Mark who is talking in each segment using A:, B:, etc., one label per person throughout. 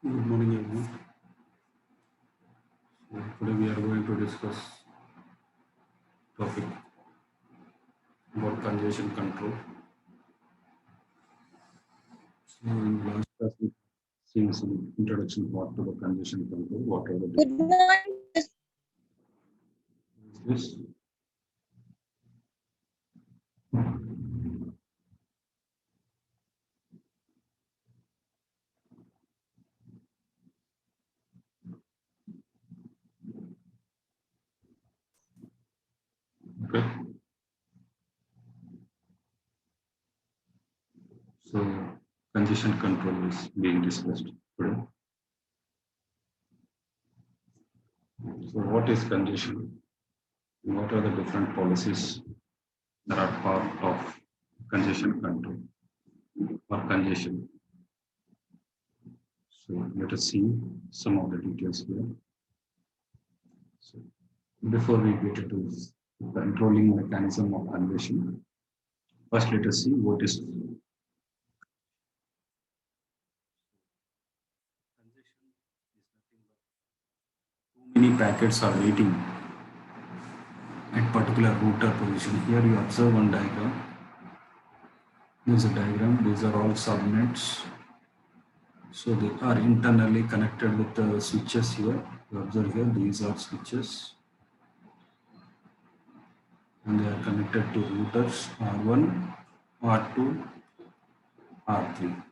A: Good morning, everyone. Today we are going to discuss topic about congestion control. So in last class we seen some introduction part to the congestion control. What are the
B: Good
A: different
B: morning.
A: this? Okay. So congestion control is being discussed today. So what is congestion? What are the different policies that are part of congestion control or congestion? So let us see some of the details here. So before we get into the controlling mechanism of conversion, first let us see what is congestion is nothing but too many packets are waiting at particular router position. Here you observe one diagram. This is a diagram. These are all subnets. So they are internally connected with the switches here. You observe here, these are switches and they are connected to routers R1, R2, R3.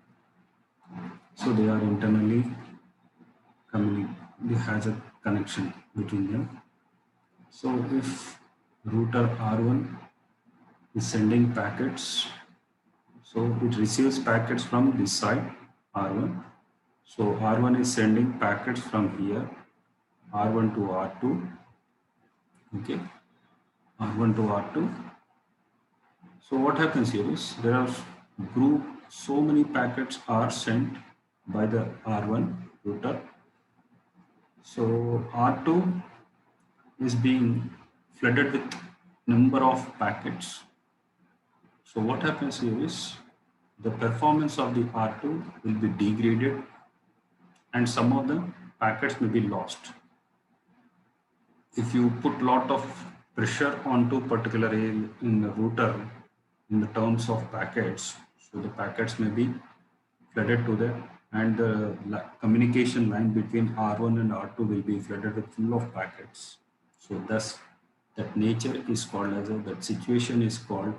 A: So they are internally they has a connection between them. So if router R1 is sending packets, so it receives packets from this side R1. So R1 is sending packets from here R1 to R2. Okay, R1 to R2. So what happens here is there are group so many packets are sent by the R1 router. So R2 is being flooded with number of packets. So what happens here is the performance of the R2 will be degraded and some of the packets may be lost. If you put lot of pressure onto particular area in the router in the terms of packets, so the packets may be flooded to the and the communication line between R1 and R2 will be flooded with full of packets. So thus that nature is called as that situation is called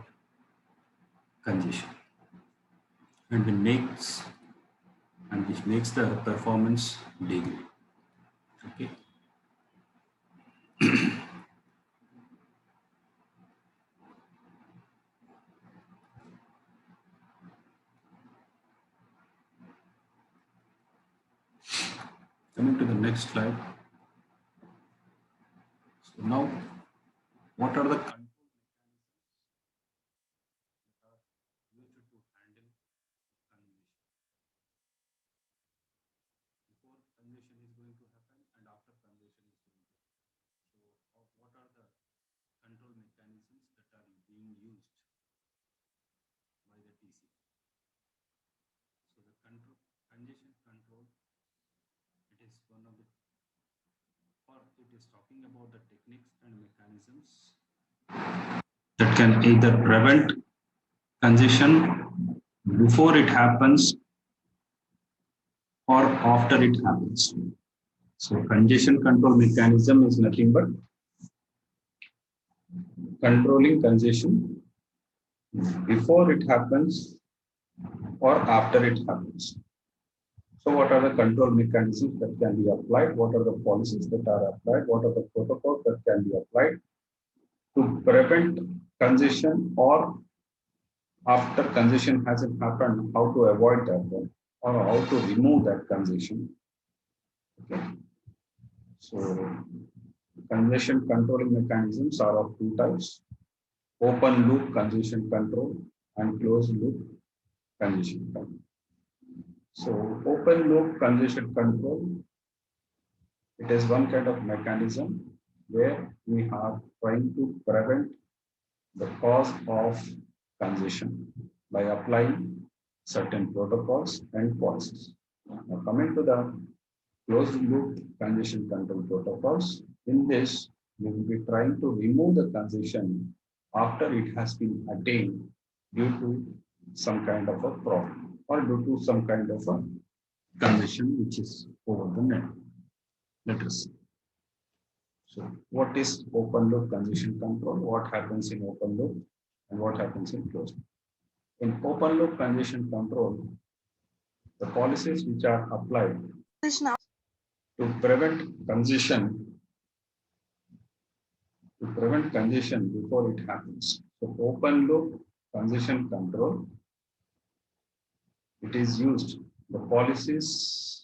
A: congestion and which makes the performance degrade. Okay. Coming to the next slide. So now, what are the control mechanisms that are used to handle congestion? Before congestion is going to happen and after congestion is going to happen. So, what are the control mechanisms that are being used by the TCP? So, the congestion control, it is one of the, or it is talking about the techniques and mechanisms that can either prevent congestion before it happens or after it happens. So congestion control mechanism is nothing but controlling congestion before it happens or after it happens. So what are the control mechanisms that can be applied? What are the policies that are applied? What are the protocols that can be applied to prevent congestion or after congestion hasn't happened, how to avoid that one or how to remove that congestion? Okay. So congestion controlling mechanisms are of two types: open loop congestion control and closed loop congestion control. So open loop congestion control, it is one kind of mechanism where we are trying to prevent the cause of congestion by applying certain protocols and policies. Now coming to the closed loop congestion control protocols, in this we will be trying to remove the congestion after it has been attained due to some kind of a problem or due to some kind of a congestion which is over the net. Let us see. So what is open loop congestion control? What happens in open loop and what happens in closed loop? In open loop congestion control, the policies which are applied to prevent congestion before it happens. So open loop congestion control, it is used, the policies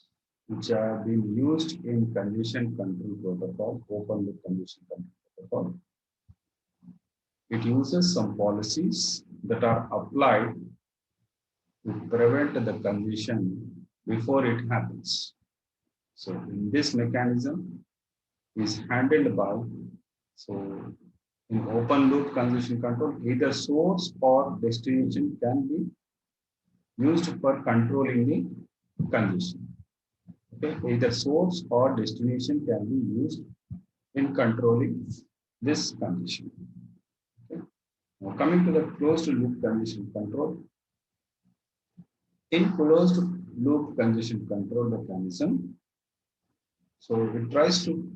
A: which are being used in congestion control protocol, open loop congestion control protocol. It uses some policies that are applied to prevent the congestion before it happens. So in this mechanism is handled by, so in open loop congestion control, either source or destination can be used for controlling the congestion. Okay, either source or destination can be used in controlling this congestion. Okay. Now coming to the closed loop congestion control. In closed loop congestion control mechanism, so it tries to,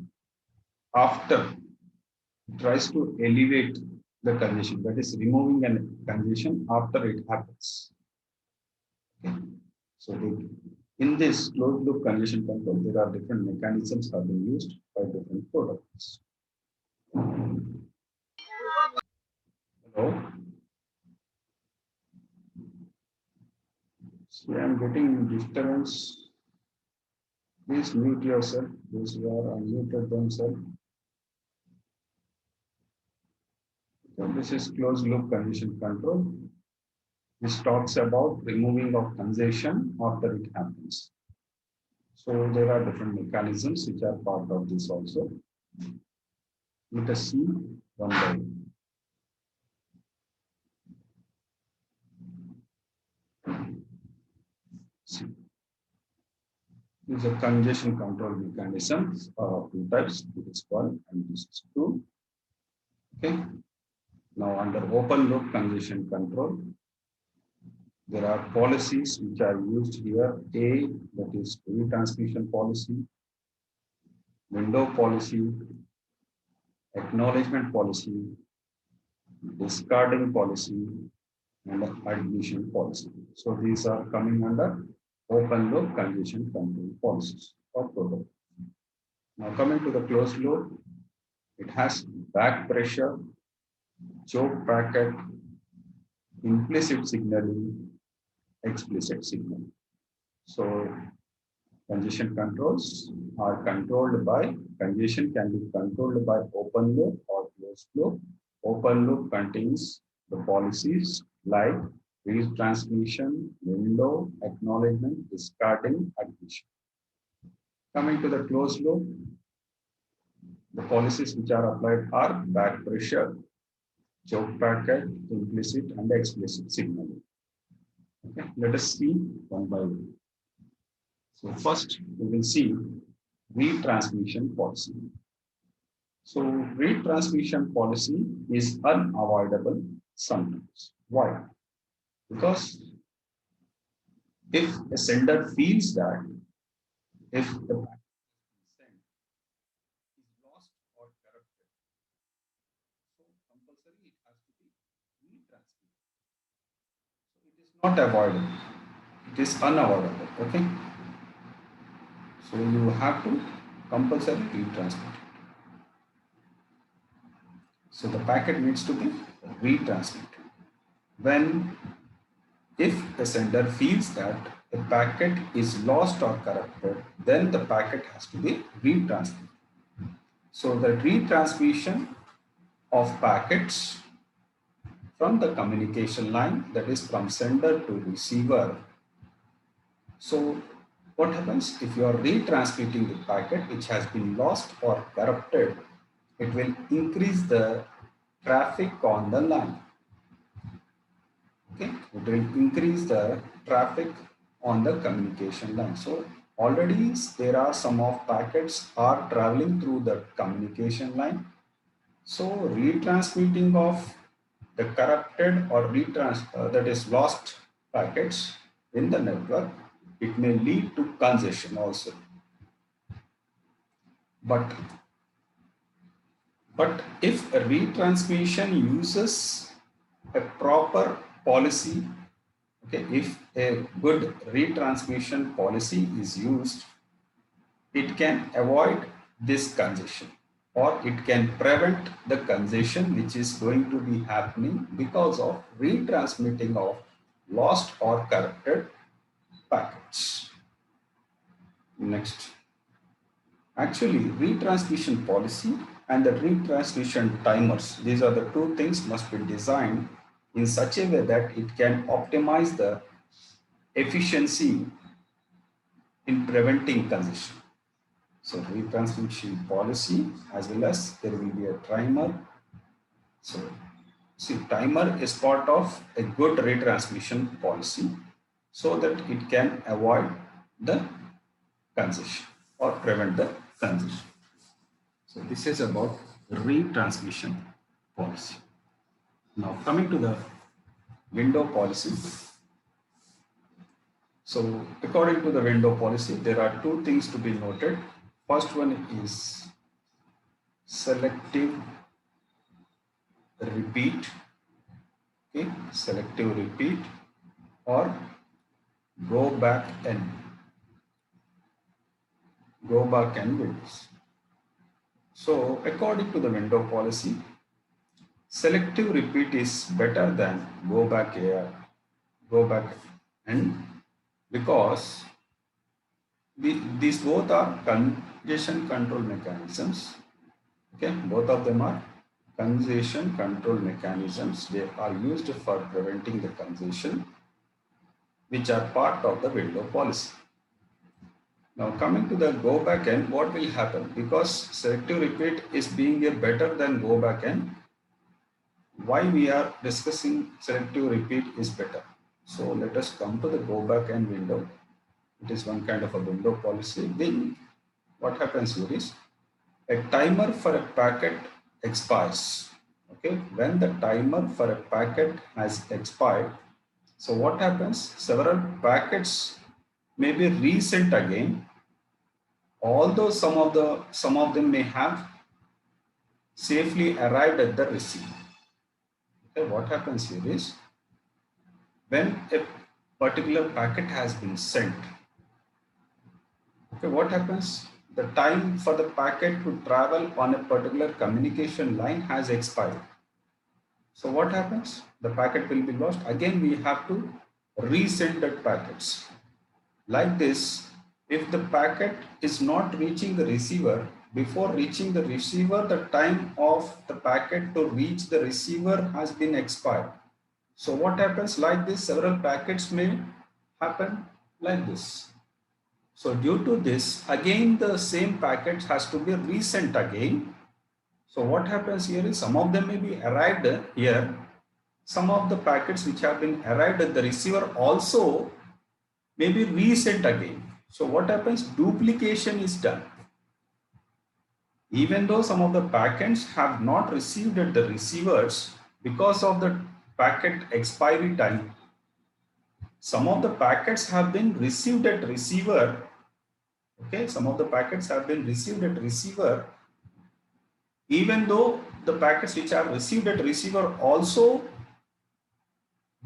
A: after it tries to elevate the congestion, that is removing a congestion after it happens. Okay. So in this closed loop congestion control, there are different mechanisms have been used by different protocols. Hello. See, I'm getting disturbance. Please mute yourself. Those who are unmuted themselves. So this is closed loop congestion control. This talks about removing of congestion after it happens. So there are different mechanisms which are part of this also. Let us see one by one. See. This is a congestion control mechanism of two types. This is 1 and this is 2. Okay. Now under open loop congestion control, there are policies which are used here. A, that is retransmission policy, window policy, acknowledgement policy, discarding policy, and admission policy. So these are coming under open loop congestion control policies or protocol. Now coming to the closed loop, it has back pressure, choke packet, implicit signaling, explicit signaling. So congestion controls are controlled by, congestion can be controlled by open loop or closed loop. Open loop contains the policies like retransmission, window, acknowledgement, discarding, admission. Coming to the closed loop, the policies which are applied are back pressure, choke packet, implicit and explicit signaling. Okay, let us see one by one. So first we will see retransmission policy. So retransmission policy is unavoidable sometimes. Why? Because if a sender feels that if the packet sent is lost or corrupted, so compulsory it has to be retransmitted. So it is not avoidable, it is unavoidable. Okay. So you have to compulsory retransmit. So the packet needs to be retransmitted. When, if the sender feels that the packet is lost or corrupted, then the packet has to be retransmitted. So the retransmission of packets from the communication line, that is from sender to receiver. So what happens if you are retransmitting the packet which has been lost or corrupted? It will increase the traffic on the line. Okay, it will increase the traffic on the communication line. So already there are some of packets are traveling through the communication line. So retransmitting of the corrupted or that is lost packets in the network, it may lead to congestion also. But if a retransmission uses a proper policy, okay, if a good retransmission policy is used, it can avoid this congestion, or it can prevent the congestion which is going to be happening because of retransmitting of lost or corrupted packets. Next. Actually, retransmission policy and the retransmission timers, these are the two things must be designed in such a way that it can optimize the efficiency in preventing congestion. So retransmission policy as well as there will be a timer. So see, timer is part of a good retransmission policy so that it can avoid the congestion or prevent the congestion. So this is about retransmission policy. Now coming to the window policy. So according to the window policy, there are two things to be noted. First one is selective repeat, okay, selective repeat or go back and windows. So according to the window policy, selective repeat is better than go back and because these both are congestion control mechanisms. Okay, both of them are congestion control mechanisms. They are used for preventing the congestion, which are part of the window policy. Now coming to the go back end, what will happen? Because selective repeat is being a better than go back end, why we are discussing selective repeat is better. So let us come to the go back end window. It is one kind of a window policy. Then what happens here is a timer for a packet expires. Okay, when the timer for a packet has expired, so what happens? Several packets may be resent again, although some of them may have safely arrived at the receiver. Okay, what happens here is when a particular packet has been sent, okay, what happens? The time for the packet to travel on a particular communication line has expired. So what happens? The packet will be lost. Again, we have to resend that packets. Like this, if the packet is not reaching the receiver, before reaching the receiver, the time of the packet to reach the receiver has been expired. So what happens? Like this, several packets may happen like this. So due to this, again, the same packet has to be resent again. So what happens here is some of them may be arrived here. Some of the packets which have been arrived at the receiver also may be resent again. So what happens? Duplication is done. Even though some of the packets have not received at the receivers because of the packet expiry time, some of the packets have been received at receiver. Okay, some of the packets have been received at receiver, even though the packets which are received at receiver also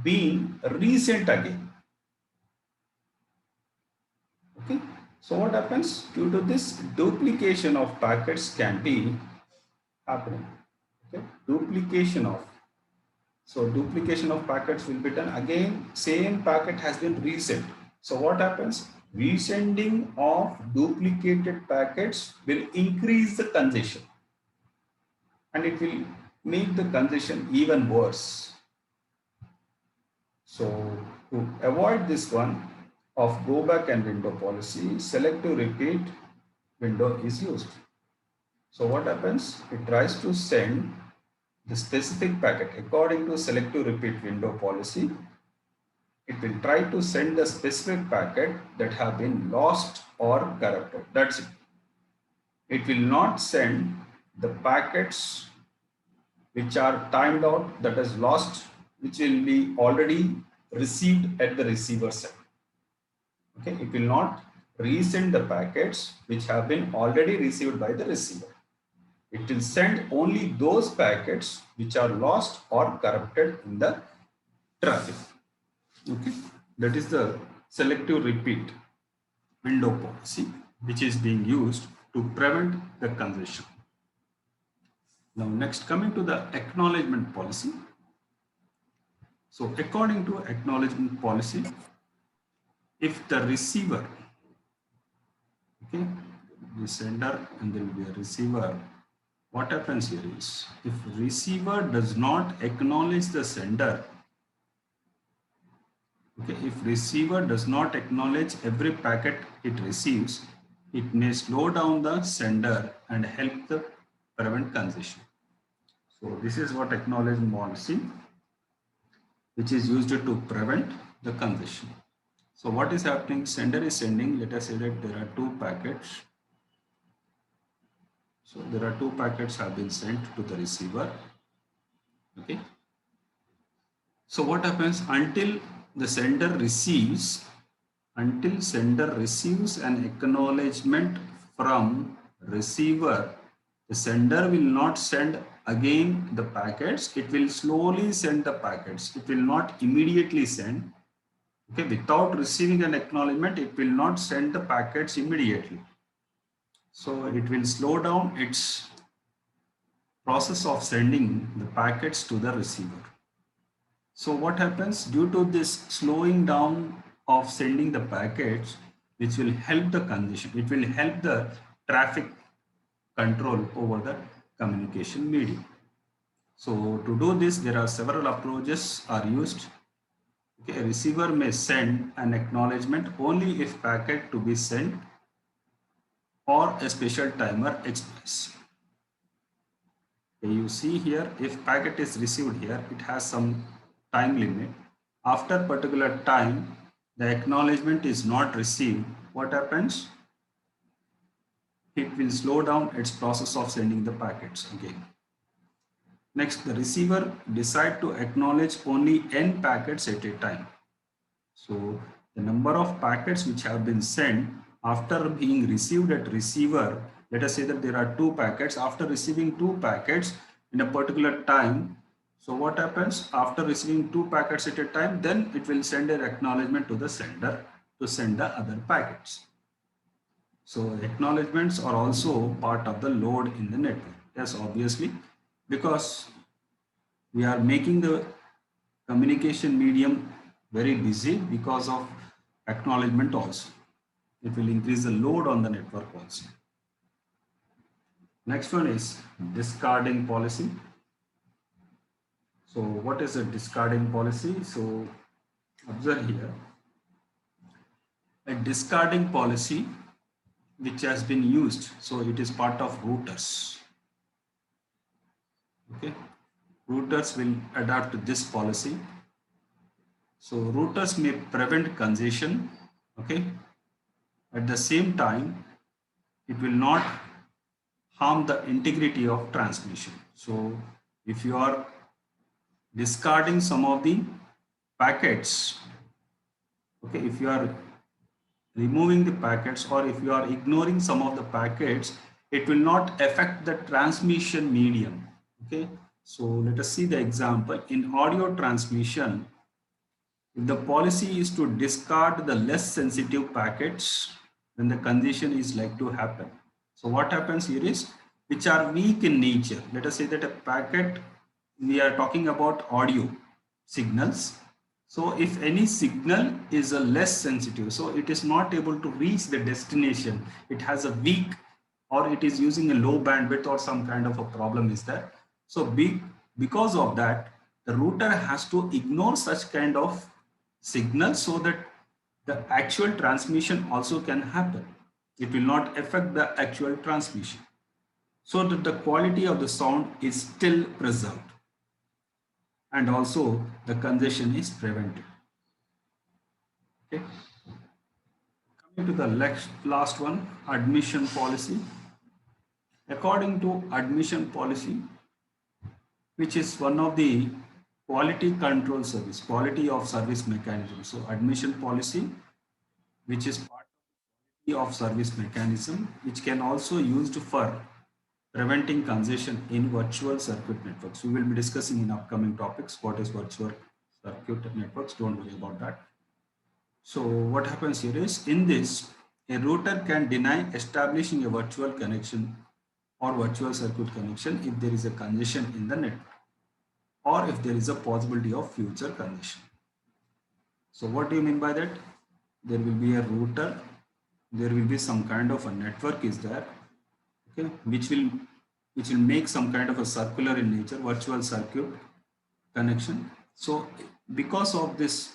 A: being resent again. Okay, so what happens? Due to this, duplication of packets can be happening. Okay, duplication of packets will be done. Again, same packet has been resent. So what happens? Resending of duplicated packets will increase the congestion and it will make the congestion even worse. So to avoid this one of go back and window policy, selective repeat window is used. So what happens? It tries to send the specific packet according to selective repeat window policy. It will try to send the specific packet that have been lost or corrupted. That's it. It will not send the packets which are timed out, that is lost, which will be already received at the receiver side. Okay, it will not resend the packets which have been already received by the receiver. It will send only those packets which are lost or corrupted in the traffic. Okay, that is the selective repeat window policy which is being used to prevent the congestion. Now next, coming to the acknowledgement policy. So according to acknowledgement policy, if the receiver, okay, the sender and there will be a receiver, what happens here is, if receiver does not acknowledge the sender, okay, if receiver does not acknowledge every packet it receives, it may slow down the sender and help the prevent congestion. So this is what acknowledgement policy, which is used to prevent the congestion. So what is happening? Sender is sending, let us say that there are two packets. So there are two packets have been sent to the receiver. Okay. So what happens until the sender receives, until sender receives an acknowledgement from receiver, the sender will not send again the packets. It will slowly send the packets. It will not immediately send. Okay, without receiving an acknowledgement, it will not send the packets immediately. So it will slow down its process of sending the packets to the receiver. So what happens due to this slowing down of sending the packets, which will help the congestion, it will help the traffic control over the communication medium. So to do this, there are several approaches are used. Okay, a receiver may send an acknowledgement only if packet to be sent or a special timer express. Okay, you see here, if packet is received here, it has some time limit. After particular time, the acknowledgement is not received. What happens? It will slow down its process of sending the packets again. Next, the receiver decide to acknowledge only n packets at a time. So the number of packets which have been sent after being received at receiver, let us say that there are two packets. After receiving two packets in a particular time, so what happens after receiving two packets at a time, then it will send an acknowledgement to the sender to send the other packets. So acknowledgements are also part of the load in the network. Yes, obviously, because we are making the communication medium very busy because of acknowledgement also. It will increase the load on the network also. Next one is discarding policy. So what is a discarding policy? So observe here, a discarding policy which has been used. So it is part of routers. Okay, routers will adapt this policy. So routers may prevent congestion. Okay, at the same time, it will not harm the integrity of transmission. So if you are discarding some of the packets, okay, if you are removing the packets or if you are ignoring some of the packets, it will not affect the transmission medium. Okay, so let us see the example. In audio transmission, if the policy is to discard the less sensitive packets, then the congestion is like to happen. So what happens here is, which are weak in nature. Let us say that a packet, we are talking about audio signals. So if any signal is a less sensitive, so it is not able to reach the destination, it has a weak or it is using a low bandwidth or some kind of a problem is there. So because of that, the router has to ignore such kind of signals so that the actual transmission also can happen. It will not affect the actual transmission, so that the quality of the sound is still preserved and also the congestion is prevented. Okay. Coming to the last one, admission policy. According to admission policy, which is one of the quality control service, quality of service mechanism. So admission policy, which is part of service mechanism, which can also used for preventing congestion in virtual circuit networks. We will be discussing in upcoming topics what is virtual circuit networks. Don't worry about that. So what happens here is, in this, a router can deny establishing a virtual connection or virtual circuit connection if there is a congestion in the network, or if there is a possibility of future congestion. So what do you mean by that? There will be a router, there will be some kind of a network is there, okay, which will make some kind of a circular in nature virtual circuit connection. So because of this,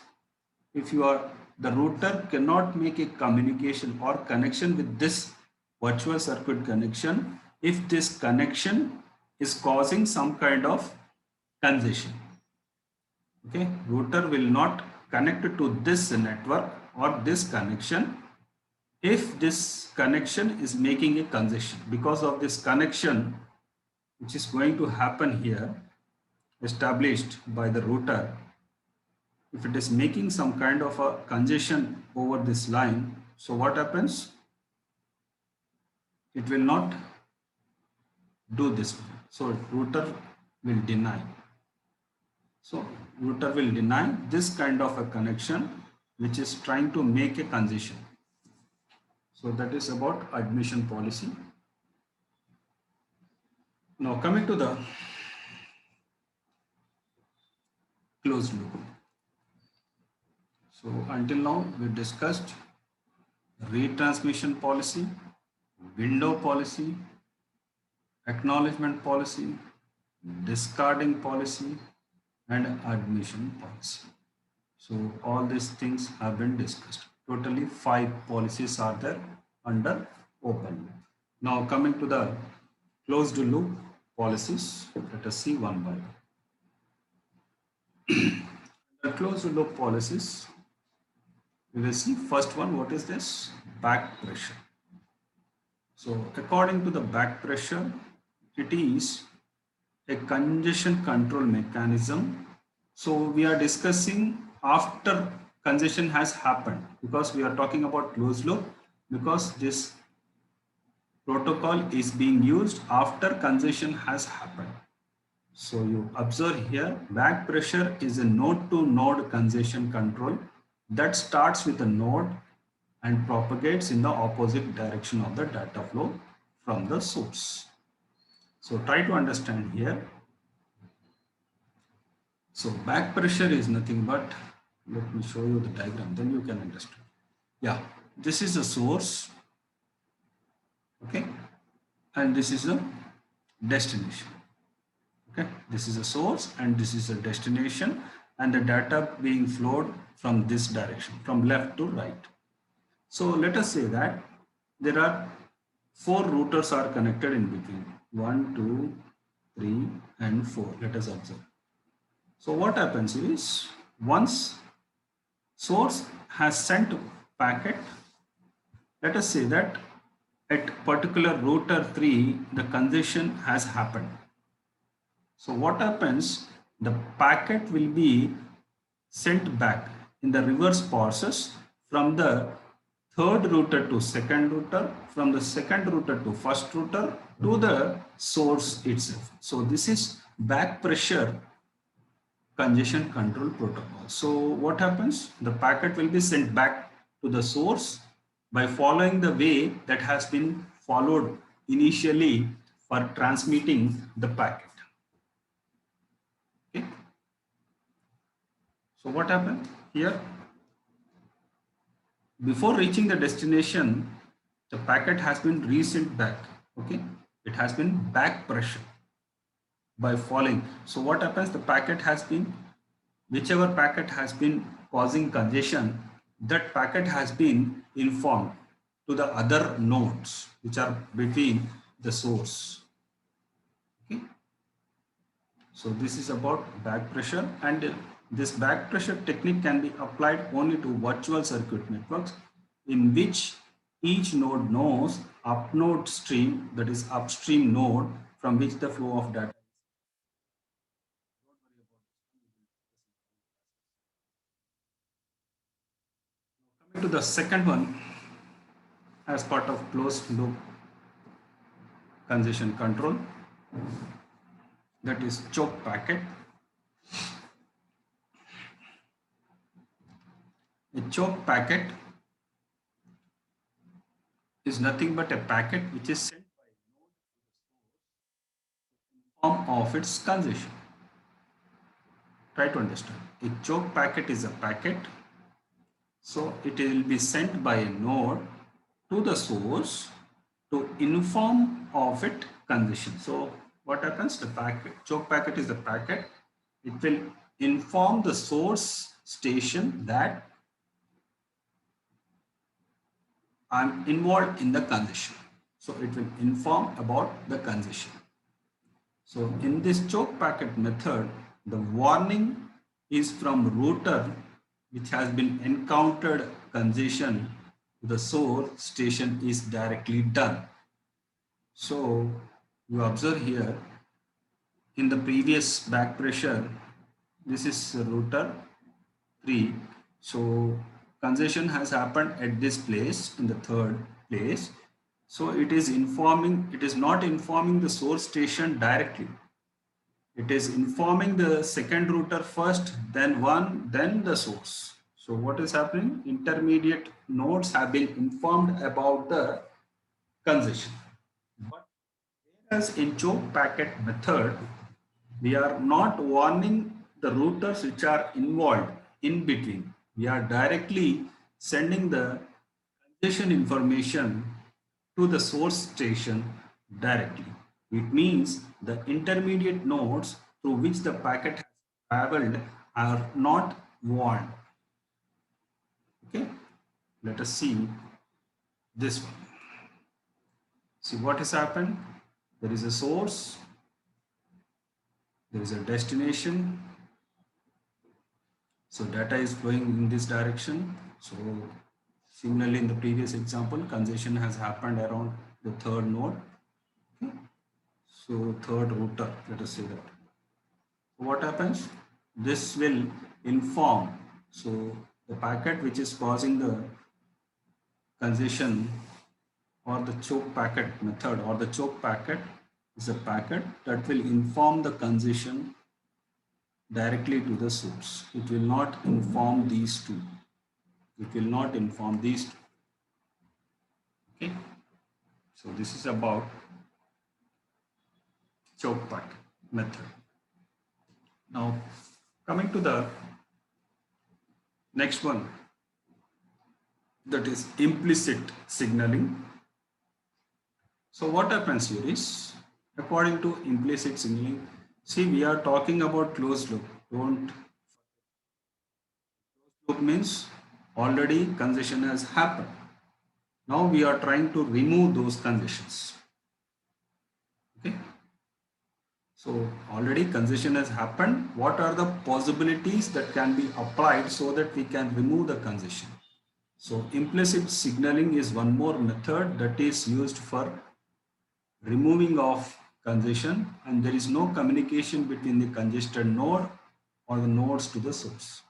A: if the router cannot make a communication or connection with this virtual circuit connection if this connection is causing some kind of congestion. Okay, router will not connect to this network or this connection if this connection is making a congestion. Because of this connection which is going to happen here, established by the router, if it is making some kind of a congestion over this line, so what happens? It will not do this. So router will deny. So router will deny this kind of a connection which is trying to make a congestion. So that is about admission policy. Now coming to the closed loop. So until now we discussed retransmission policy, window policy, acknowledgement policy, discarding policy, and admission policy. So all these things have been discussed. Totally 5 policies are there under open loop. Now coming to the closed loop policies, let us see one by one. The closed loop policies, we will see first one, what is this? Back pressure. So according to the back pressure, it is a congestion control mechanism. So we are discussing after congestion has happened, because we are talking about closed loop, because this protocol is being used after congestion has happened. So you observe here, back pressure is a node-to-node congestion control that starts with a node and propagates in the opposite direction of the data flow from the source. So try to understand here. So back pressure is nothing but, let me show you the diagram, then you can understand. Yeah, this is a source, okay, and this is a destination. Okay, this is a source and this is a destination, and the data being flowed from this direction, from left to right. So let us say that there are 4 routers are connected in between, 1, 2, 3, and 4. Let us observe. So what happens is, once source has sent packet, let us say that at particular router 3, the congestion has happened. So what happens, the packet will be sent back in the reverse process from the third router to second router, from the second router to first router, to the source itself. So this is back pressure congestion control protocol. So what happens, the packet will be sent back to the source by following the way that has been followed initially for transmitting the packet. Okay. So what happened here? Before reaching the destination, the packet has been resent back. Okay, it has been back pressure by following. So what happens? The packet has been, whichever packet has been causing congestion, that packet has been informed to the other nodes which are between the source. Okay. So this is about back pressure, and This back pressure technique can be applied only to virtual circuit networks in which each node knows upnode stream, that is upstream node from which the flow of data. Coming to the second one, as part of closed loop congestion control, that is choke packet. A choke packet is nothing but a packet which is sent by a node in form of its congestion. Try to understand. A choke packet is a packet, so it will be sent by a node to the source to inform of it congestion. So what happens? The packet, choke packet is the packet. It will inform the source station that I'm involved in the congestion. So it will inform about the congestion. So in this choke packet method, the warning is from router which has been encountered congestion to the source station is directly done. So you observe here in the previous back pressure, this is router 3. So congestion has happened at this place in the third place. So it is not informing the source station directly. It is informing the second router first, then the source. So what is happening? Intermediate nodes have been informed about the congestion. But whereas in choke packet method, we are not warning the routers which are involved in between. We are directly sending the congestion information to the source station directly. It means the intermediate nodes through which the packet has traveled are not warned. Okay, let us see this one. See what has happened. There is a source, there is a destination. So data is flowing in this direction. So similarly in the previous example, congestion has happened around the third node. Okay. So third router, let us say that. What happens? This will inform. So the packet which is causing the congestion or the choke packet method or the choke packet is a packet that will inform the congestion directly to the source. It will not inform these two. It will not inform these two. Okay. So this is about choke packet method. Now coming to the next one, that is implicit signaling. So what happens here is, according to implicit signaling, see, we are talking about closed loop. Closed loop means already congestion has happened. Now we are trying to remove those congestions. Okay. So already congestion has happened. What are the possibilities that can be applied so that we can remove the congestion? So implicit signaling is one more method that is used for removing of congestion, and there is no communication between the congested node or the nodes to the source.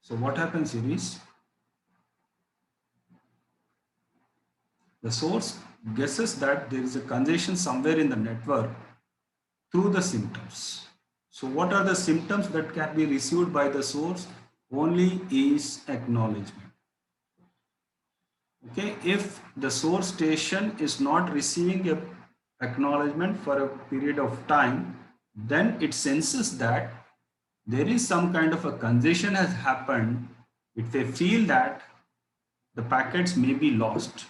A: So what happens here is, the source guesses that there is a congestion somewhere in the network through the symptoms. So what are the symptoms that can be received by the source? Only is acknowledgement. Okay, if the source station is not receiving a acknowledgement for a period of time, then it senses that there is some kind of a congestion has happened. If they feel that the packets may be lost.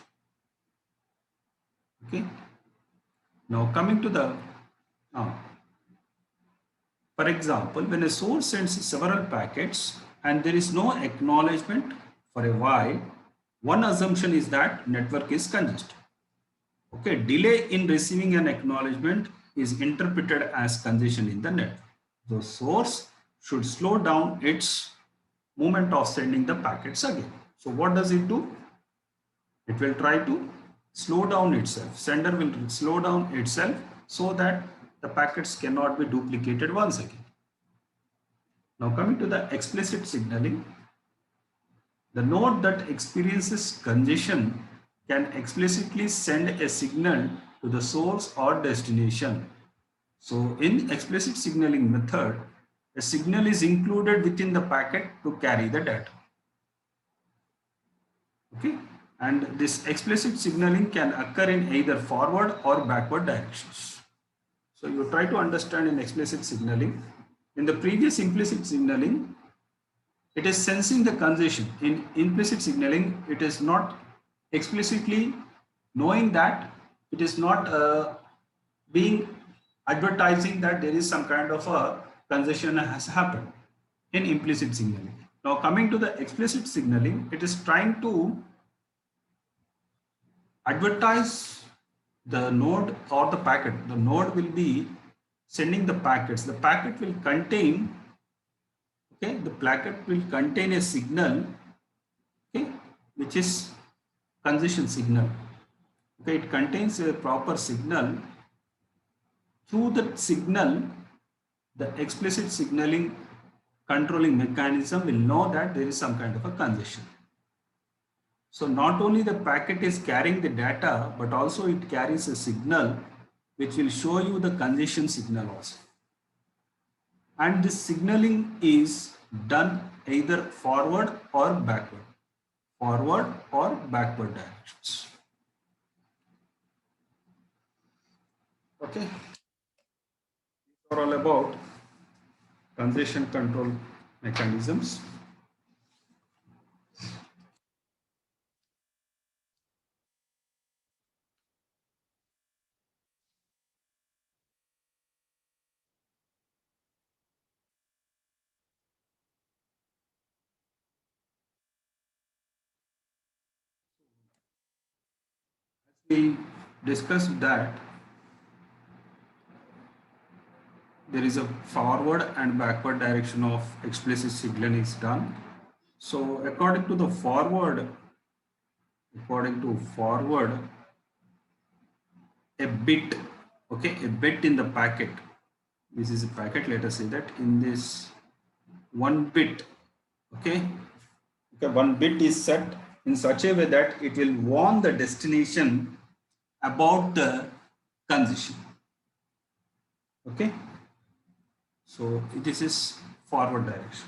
A: Okay. Now coming to the for example, when a source sends several packets and there is no acknowledgement for a while, one assumption is that network is congested. Okay, delay in receiving an acknowledgement is interpreted as congestion in the network. The source should slow down its movement of sending the packets again. So what does it do? It will try to slow down itself. Sender will slow down itself so that the packets cannot be duplicated once again. Now coming to the explicit signaling, the node that experiences congestion can explicitly send a signal to the source or destination. So in explicit signaling method, a signal is included within the packet to carry the data. Okay, and this explicit signaling can occur in either forward or backward directions. So you try to understand in explicit signaling. In the previous implicit signaling, it is sensing the congestion. In implicit signaling, it is not explicitly knowing that, it is not being advertising that there is some kind of a congestion has happened in implicit signaling. Now coming to the explicit signaling, it is trying to advertise the node or the packet. The node will be sending the packets. The packet will contain, okay, the packet will contain a signal, okay, which is congestion signal. Okay, it contains a proper signal. Through that signal, the explicit signaling controlling mechanism will know that there is some kind of a congestion. So not only the packet is carrying the data, but also it carries a signal which will show you the congestion signal also. And this signaling is done either forward or backward. Forward or backward directions. Okay. These are all about congestion control mechanisms. We discussed that there is a forward and backward direction of explicit signaling is done. So according to forward, a bit, okay, a bit in the packet. This is a packet. Let us say that in this one bit, okay, one bit is set in such a way that it will warn the destination about the congestion. Okay, so this is forward direction.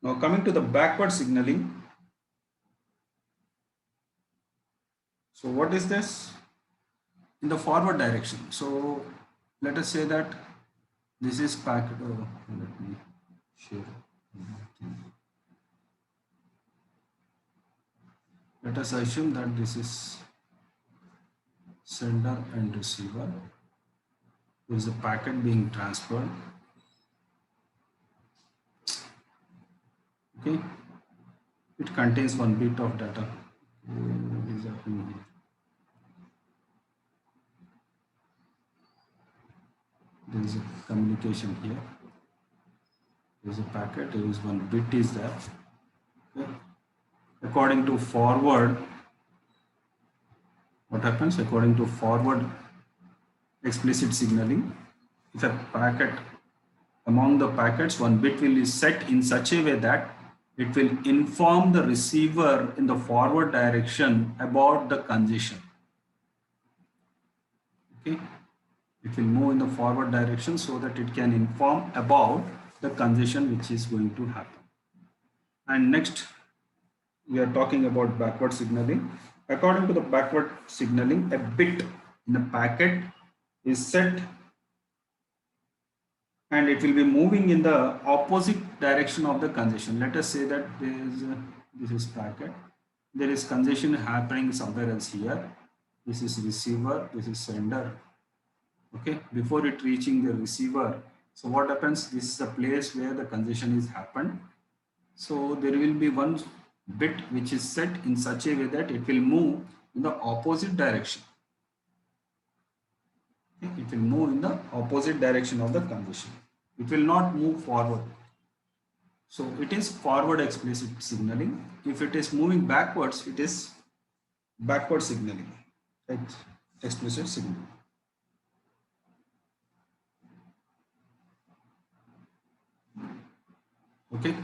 A: Now coming to the backward signaling. So what is this? In the forward direction. So let us say that this is packet. Oh, let me share. Let us assume that this is sender and receiver. There is a packet being transferred. Okay, it contains one bit of data. What is happening here? There is a communication here. There is a packet. There is one bit is there. Okay. According to forward, what happens? According to forward explicit signaling, if a packet, among the packets, one bit will be set in such a way that it will inform the receiver in the forward direction about the congestion. Okay, it will move in the forward direction so that it can inform about the congestion which is going to happen. And next, we are talking about backward signaling. According to the backward signaling, a bit in the packet is set and it will be moving in the opposite direction of the congestion. Let us say that this is packet. There is congestion happening somewhere else here. This is receiver, this is sender. Okay, before it reaching the receiver. So what happens? This is the place where the congestion is happened. So there will be one bit which is set in such a way that it will move in the opposite direction. Okay? It will move in the opposite direction of the congestion. It will not move forward. So it is forward explicit signaling. If it is moving backwards, it is backward signaling, explicit signaling. Okay,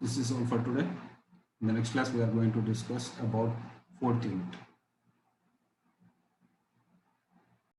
A: this is all for today. In the next class, we are going to discuss about fourth unit.